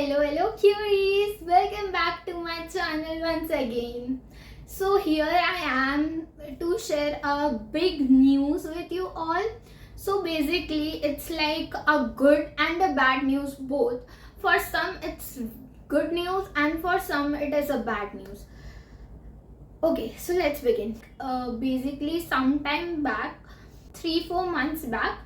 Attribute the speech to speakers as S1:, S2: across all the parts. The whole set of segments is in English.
S1: Hello cuties, welcome back to my channel once again. So here I am to share a big news with you all. So basically it's like a good and a bad news both. For some it's good news and for some it is a bad news. Okay, so let's begin. Basically sometime back, 3-4 months back,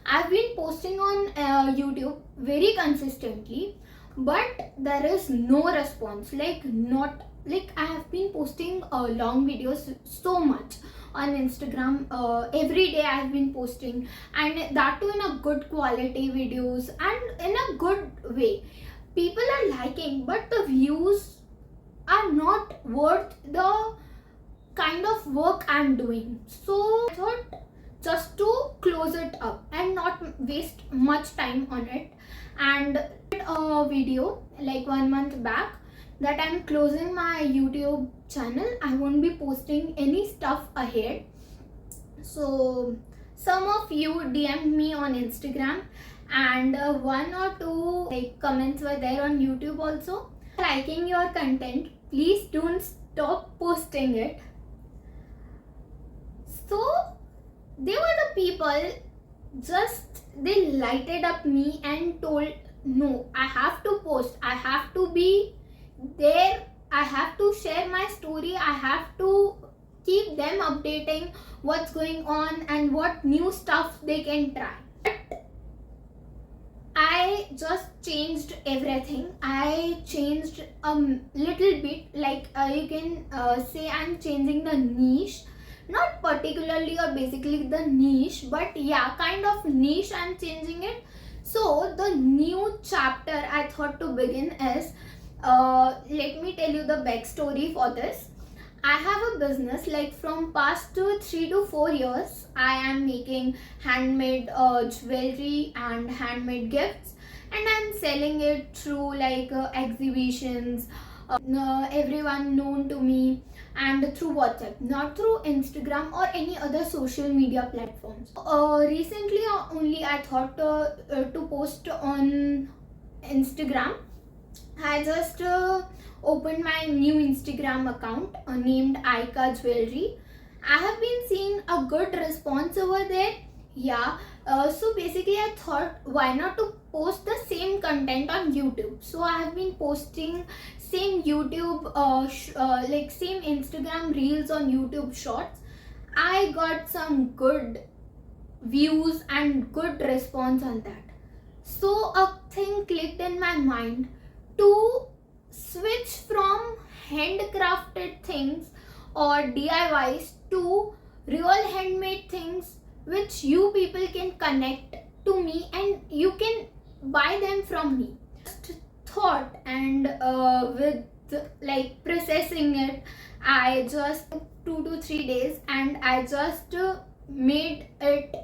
S1: I've been posting on YouTube very consistently, but there is no response. Not like I have been posting long videos so much on Instagram. Every day I've been posting, and that too in a good quality videos and in a good way. People are liking, but the views are not worth the kind of work I'm doing. So I thought just to close it up and not waste much time on it, and did a video like 1 month back that I'm closing my YouTube channel. I won't be posting any stuff ahead. So some of you DM'd me on Instagram, and one or two like comments were there on YouTube also. Liking your content, please don't stop posting it. So they were the people, just they lighted up me and told, no, I have to post, I have to be there, I have to share my story, I have to keep them updating what's going on and what new stuff they can try. But I just changed everything. I changed a little bit, like you can say I'm changing the niche, not particularly or basically the niche, but yeah, kind of niche I'm changing it. So the new chapter I thought to begin is, let me tell you the backstory for this. I have a business, like from past 3 to 4 years I am making handmade jewelry and handmade gifts, and I'm selling it through like exhibitions, everyone known to me, and through WhatsApp, not through Instagram or any other social media platforms. Recently only I thought to post on Instagram. I just opened my new Instagram account named Aika Jewelry. I have been seeing a good response over there. Yeah, so basically I thought, why not to post the same content on YouTube. So I have been posting same YouTube like same Instagram reels on YouTube shorts. I got some good views and good response on that. So a thing clicked in my mind to switch from handcrafted things or DIYs to real handmade things which you people can connect to me and you can buy them from me. Just thought, and with like processing it, I just took 2 to 3 days and I just made it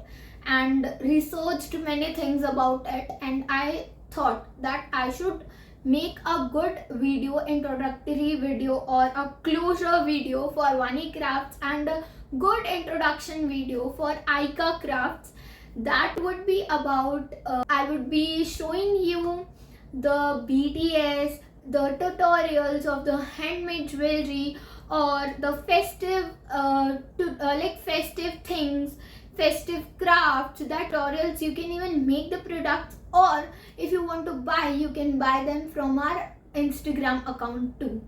S1: and researched many things about it, and I thought that I should make a good video, introductory video or a closure video for Vani Crafts and a good introduction video for Aika Crafts. That would be about, I would be showing you the BTS, the tutorials of the handmade jewelry or the festive like festive things, festive crafts, the tutorials. You can even make the products, or if you want to buy, you can buy them from our Instagram account too.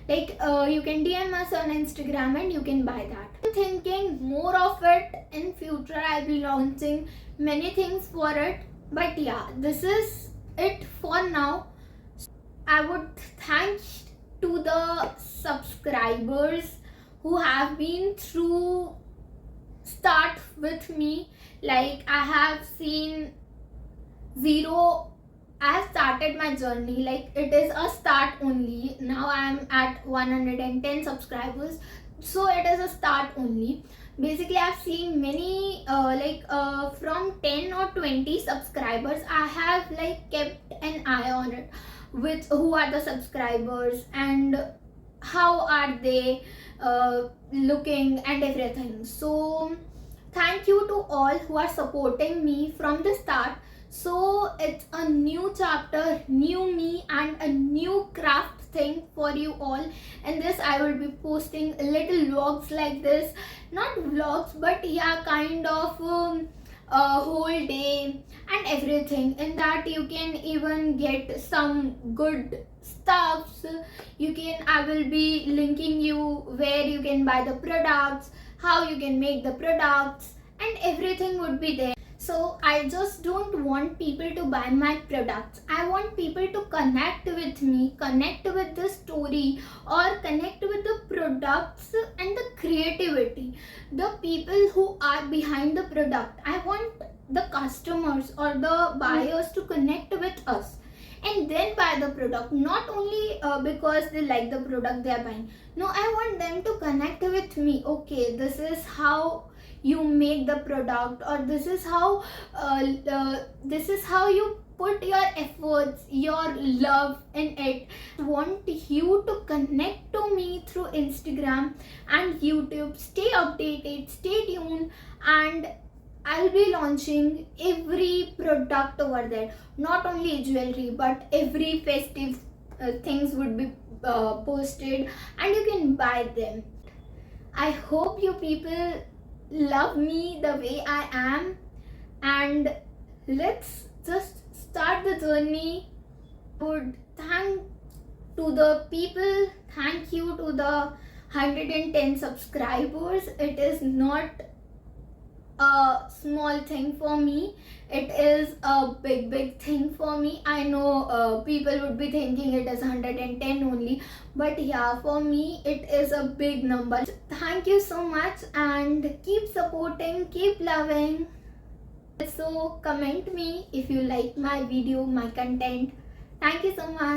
S1: Like you can DM us on Instagram and you can buy that. I'm thinking more of it in future. I'll be launching many things for it, but yeah, this is it for now. I would thank to the subscribers who have been through start with me. Like I have seen zero. I have started my journey, like it is a start only. Now I am at 110 subscribers, so it is a start only. Basically I've seen many from 10 or 20 subscribers. I have like kept an eye on it, with who are the subscribers and how are they looking and everything. So thank you to all who are supporting me from the start. So it's a new chapter, new me, and a new craft thing for you all. In this, I will be posting little vlogs like this, not vlogs, but yeah, kind of a whole day and everything. In that, you can even get some good stuffs. You can, I will be linking you where you can buy the products, how you can make the products, and everything would be there. So I just don't want people to buy my products. I want people to connect with me, connect with the story, or connect with the products and the creativity. The people who are behind the product. I want the customers or the buyers to connect with us and then buy the product, not only because they like the product they are buying. No, I want them to connect with me. Okay, this is how you make the product, or this is how you put your efforts, your love in it. I want you to connect to me through Instagram and YouTube. Stay updated, stay tuned, and I'll be launching every product over there. Not only jewelry, but every festive things would be posted, and you can buy them. I hope you people love me the way I am, and let's just start the journey. Would thank to the people, thank you to the 110 subscribers. It is not a small thing for me, it is a big thing for me. I know people would be thinking it is 110 only, but yeah, for me it is a big number. Thank you so much, and keep supporting, keep loving. So comment me if you like my video, my content. Thank you so much.